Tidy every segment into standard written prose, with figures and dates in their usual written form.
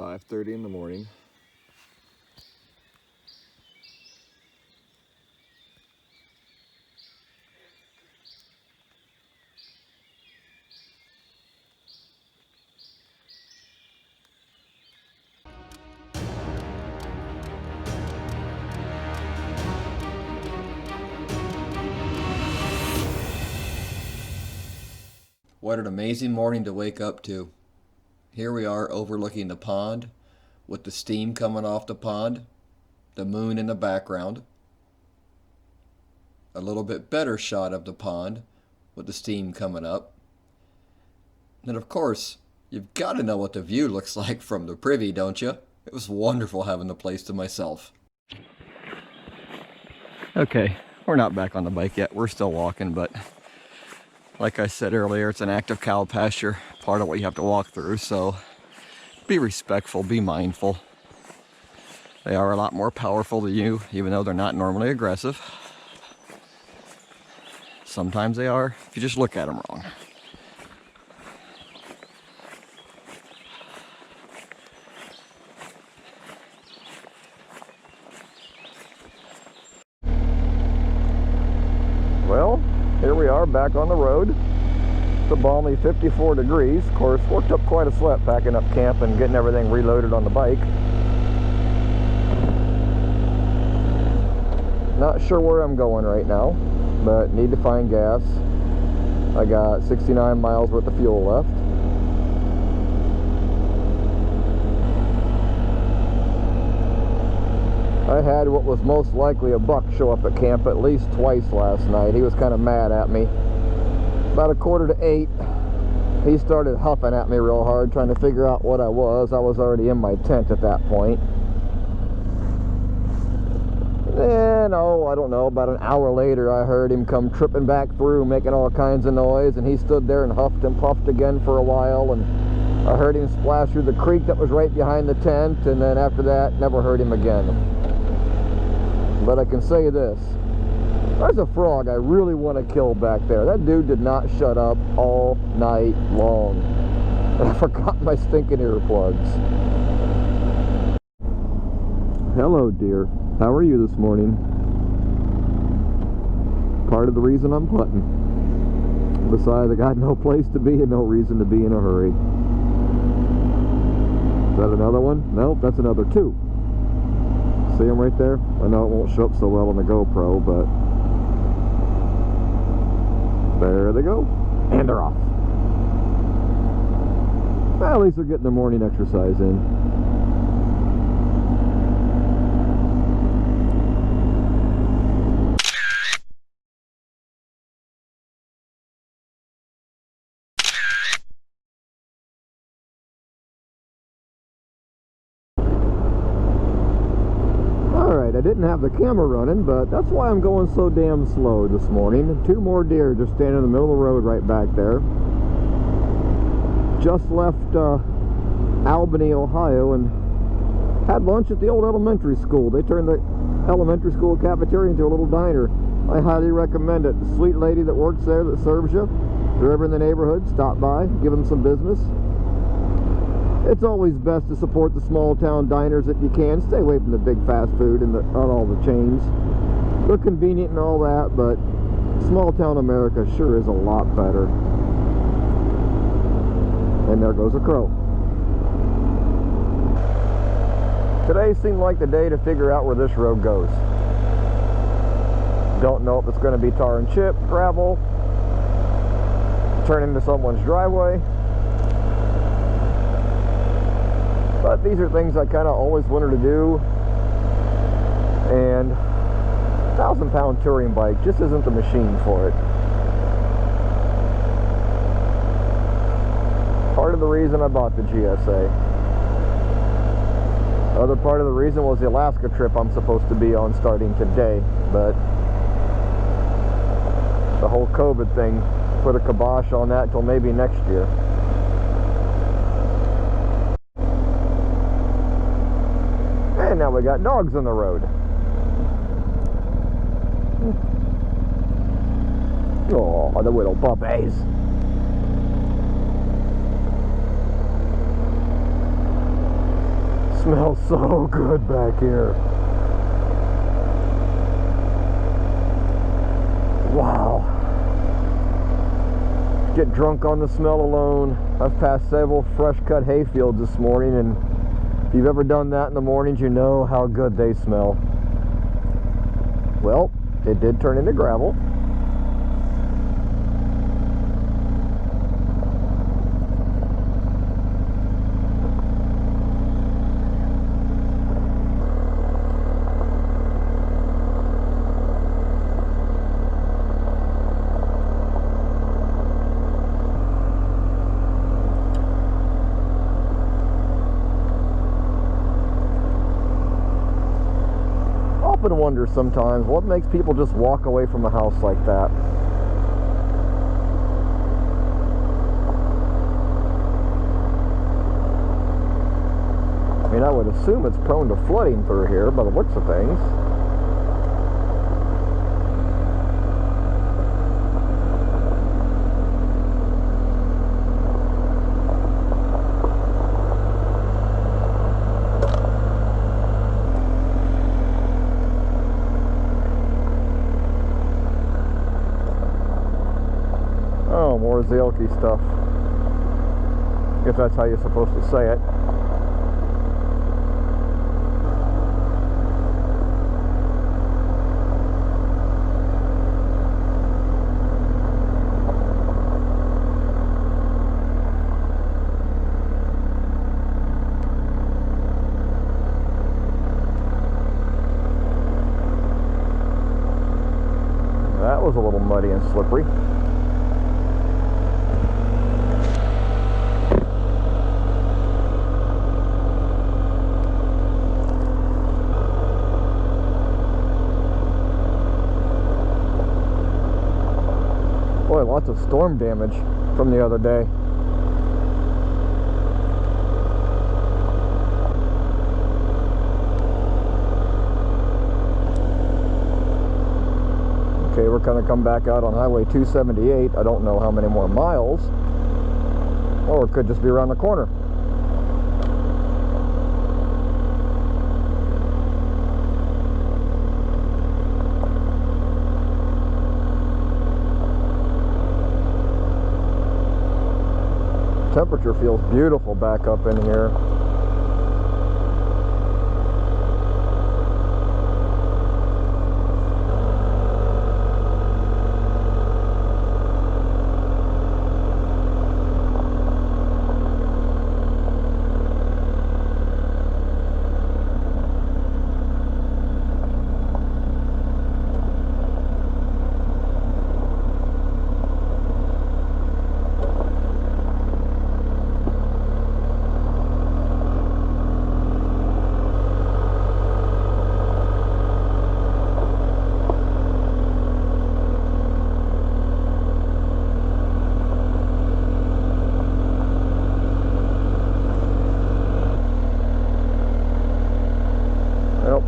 5:30 in the morning. What an amazing morning to wake up to. Here we are overlooking the pond with the steam coming off the pond, the moon in the background. A little bit better shot of the pond with the steam coming up. And of course, you've got to know what the view looks like from the privy, don't you? It was wonderful having the place to myself. Okay, we're not back on the bike yet. We're still walking, but like I said earlier, it's an active cow pasture, part of what you have to walk through, so be respectful, be mindful. They are a lot more powerful than you, even though they're not normally aggressive. Sometimes they are, if you just look at them wrong. Well, here we are back on the road. It's a balmy 54 degrees. Of course, worked up quite a sweat packing up camp and getting everything reloaded on the bike. Not sure where I'm going right now, but need to find gas. I got 69 miles worth of fuel left. I had what was most likely a buck show up at camp at least twice last night. He was kind of mad at me. About 7:45, he started huffing at me real hard, trying to figure out what I was. I was already in my tent at that point. Then, I don't know, about an hour later I heard him come tripping back through, making all kinds of noise, and he stood there and huffed and puffed again for a while, and I heard him splash through the creek that was right behind the tent, and then after that, never heard him again. But I can say this, there's a frog I really want to kill back there. That dude did not shut up all night long. And I forgot my stinking earplugs. Hello, dear. How are you this morning? Part of the reason I'm putting. Besides, I got no place to be and no reason to be in a hurry. Is that another one? Nope, that's another two. See them right there? I know it won't show up so well on the GoPro, but there they go. And they're off. Well, at least they're getting their morning exercise in. I didn't have the camera running, but that's why I'm going so damn slow this morning. Two more deer just standing in the middle of the road right back there. Just left Albany, Ohio, and had lunch at the old elementary school. They turned the elementary school cafeteria into a little diner. I highly recommend it. The sweet lady that works there that serves you, if you're ever in the neighborhood, stop by, give them some business. It's always best to support the small town diners if you can. Stay away from the big fast food and on all the chains. They're convenient and all that, but small town America sure is a lot better. And there goes a crow. Today seemed like the day to figure out where this road goes. Don't know if it's going to be tar and chip, gravel, turn into someone's driveway. But these are things I kind of always wanted to do, and 1,000-pound touring bike just isn't the machine for it. Part of the reason I bought the GSA. Other part of the reason was the Alaska trip I'm supposed to be on starting today, but the whole COVID thing put a kibosh on that until maybe next year. And now we got dogs on the road. Oh, the little puppies. Smells so good back here. Wow. Get drunk on the smell alone. I've passed several fresh cut hay fields this morning, and if you've ever done that in the mornings, you know how good they smell. Well, it did turn into gravel. I often wonder sometimes what makes people just walk away from a house like that. I mean, I would assume it's prone to flooding through here by the looks of things. More Zalky stuff, if that's how you're supposed to say it. That was a little muddy and slippery. Boy, lots of storm damage from the other day. Okay, we're going to come back out on Highway 278. I don't know how many more miles. Or it could just be around the corner. Temperature feels beautiful back up in here.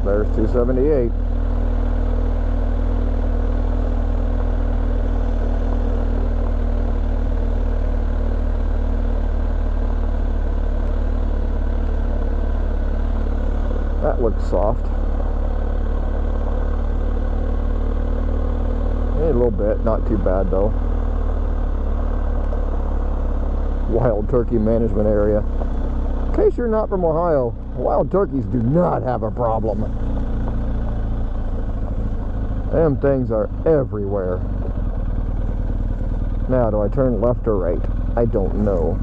There's 278. That looks soft. A little bit, not too bad though. Wild turkey management area. In case you're not from Ohio, wild turkeys do not have a problem. Them things are everywhere. Now, do I turn left or right? I don't know.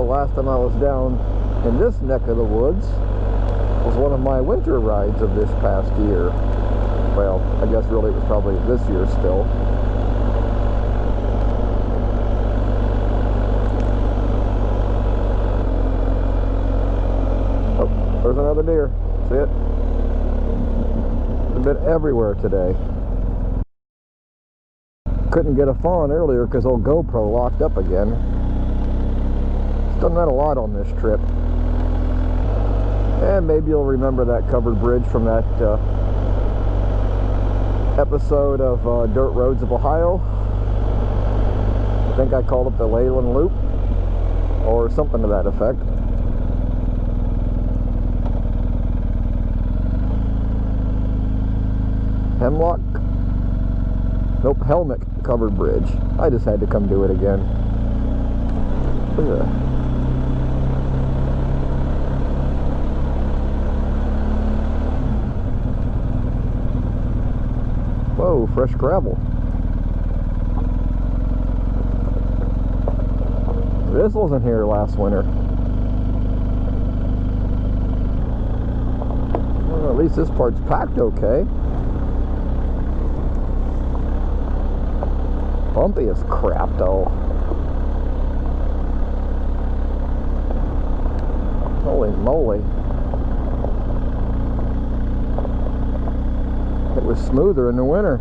Last time I was down in this neck of the woods was one of my winter rides of this past year. Well, I guess really it was probably this year still. Oh, there's another deer. See it? It's a bit everywhere today. couldn't get a fawn earlier because old GoPro locked up again. It's done that a lot on this trip. And maybe you'll remember that covered bridge from that episode of Dirt Roads of Ohio. I think I called it the Leyland Loop or something to that effect. Hemlock? Nope, Helmet covered bridge. I just had to come do it again. Ugh. Whoa, fresh gravel. This wasn't here last winter. Well, at least this part's packed okay. Bumpy as crap though. Holy moly. It was smoother in the winter.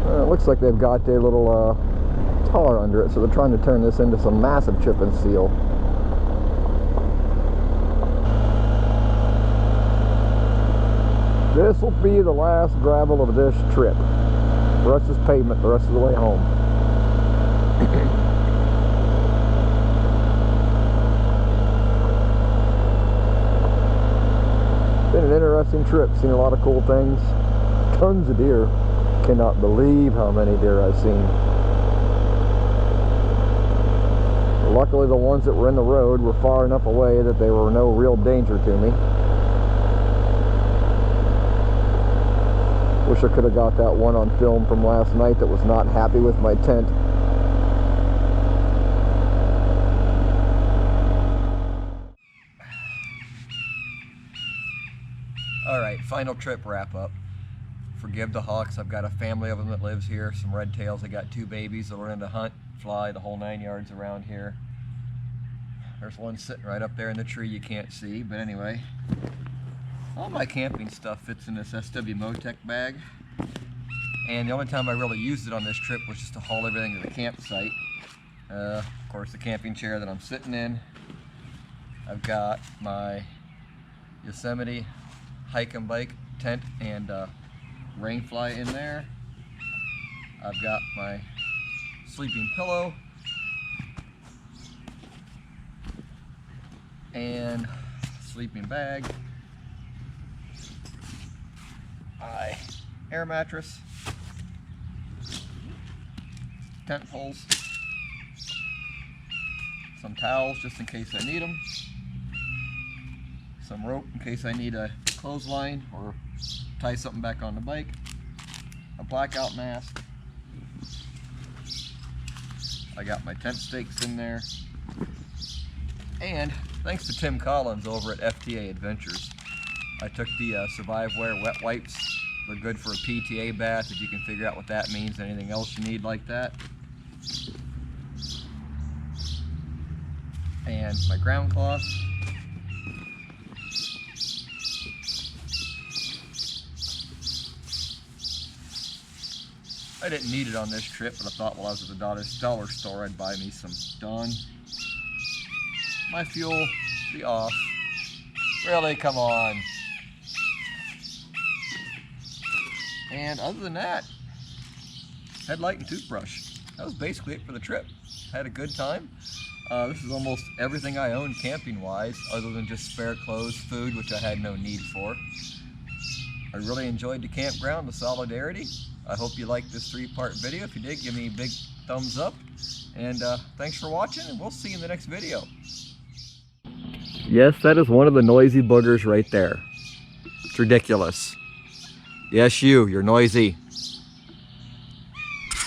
It looks like they've got their little tar under it, so they're trying to turn this into some massive chip and seal. This will be the last gravel of this trip. The rest is pavement the rest of the way home. Been an interesting trip, seen a lot of cool things. Tons of deer. Cannot believe how many deer I've seen. Luckily the ones that were in the road were far enough away that they were no real danger to me. Wish I could have got that one on film from last night that was not happy with my tent. Alright, final trip wrap up. Forgive the hawks, I've got a family of them that lives here, some red tails. I got 2 babies that learn to hunt, fly the whole 9 yards around here. There's one sitting right up there in the tree you can't see, but anyway. All my camping stuff fits in this SW Motec bag. And the only time I really used it on this trip was just to haul everything to the campsite. Of course, the camping chair that I'm sitting in. I've got my Yosemite hike and bike tent and rain fly in there. I've got my sleeping pillow and sleeping bag, my air mattress, tent poles, some towels just in case I need them, some rope in case I need a clothesline or tie something back on the bike, a blackout mask. I got my tent stakes in there, and thanks to Tim Collins over at FTA Adventures, I took the Surviveware wet wipes. They're good for a PTA bath if you can figure out what that means. Anything else you need like that. And my ground cloth. I didn't need it on this trip, but I thought while I was at the dollar store I'd buy me some Dawn. My fuel, be off. Really, come on. And other than that, headlight and toothbrush. That was basically it for the trip. Had a good time. This is almost everything I own camping wise, other than just spare clothes, food, which I had no need for. I really enjoyed the campground, the solidarity. I hope you liked this 3-part video. If you did, give me a big thumbs up. And thanks for watching, and we'll see you in the next video. Yes, that is one of the noisy boogers right there. It's ridiculous. Yes, you're noisy.